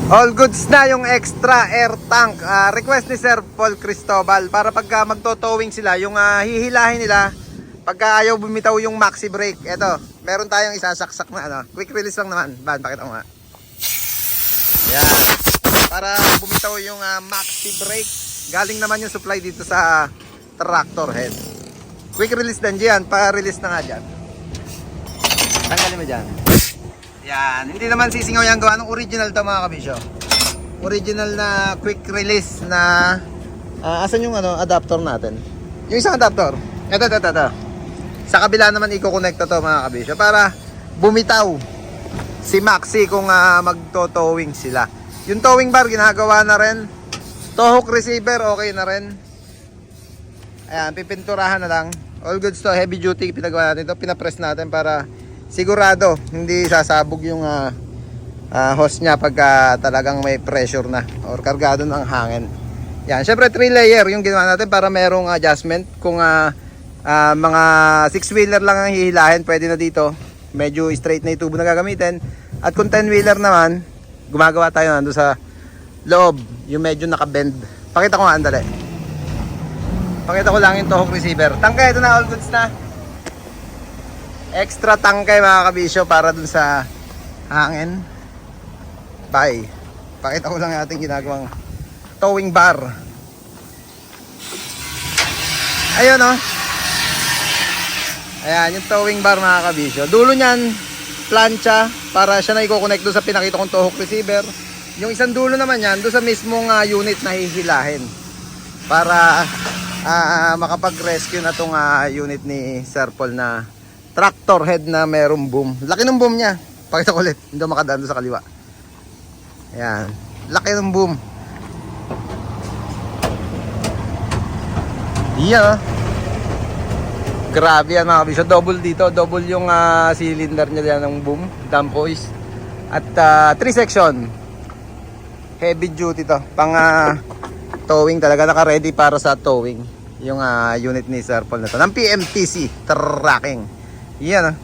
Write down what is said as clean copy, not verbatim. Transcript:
All goods na yung extra air tank. Request ni Sir Paul Cristobal para pagka magto-towing sila, yung hihilahin nila pagka ayaw bumitaw yung maxi brake. Eto, meron tayong isasaksak na ano, quick release lang naman. Ban, pakita mo nga. Yan. Para bumitaw yung maxi brake. Galing naman yung supply dito sa tractor head. Quick release din dyan, pa-release na nga dyan. Tanggalin mo dyan. Yan, hindi naman sisingaw yan, gawa ng original to mga kabisyo. Original na quick release na asan yung adapter natin? Yung isang adapter. Ito. Sa kabila naman i-connect to mga kabisyo para bumitaw si Maxi kung magto-towing sila. Yung towing bar ginagawa na rin. Tow hook receiver okay na rin. Ayan, pipinturahan na lang. All goods to, heavy duty pinagawa natin to, pinapress natin para sigurado hindi sasabog yung hose nya pagka talagang may pressure na or kargado ng hangin. Yan, syempre 3 layer yung ginawa natin para merong adjustment. Kung mga 6-wheeler lang ang hihilahin, pwede na dito. Medyo straight na yung tubo na gagamitin. At kung 10-wheeler naman, gumagawa tayo nando sa loob, yung medyo nakabend. Pakita ko nga, andali. Pakita ko lang yung tow hook receiver. Tangkay, ito na, all goods na. Extra tangkay mga kabisyo para dun sa hangin. Bye. Pakita ko lang yung ating ginagawang towing bar. Ayun o. Ayan yung towing bar mga kabisyo. Dulo nyan plancha para siya na i-connect doon sa pinakita kong tow hook receiver. Yung isang dulo naman yan doon sa mismong unit na hihilahin para makapag-rescue na tong unit ni Sir Paul na tractor head na merong boom. Laki ng boom niya. Pakita ko ulit. Hindi makadaan doon sa kaliwa. Ayan. Laki ng boom. Yeah. Grabe yan mga kabisyo. Double dito. Double yung cylinder niya ng boom. Dump hoist. At 3 section. Heavy duty to. Pang towing talaga. Naka-ready para sa towing. Yung unit ni Sir Paul na to. Ng PMTC tracking. Yan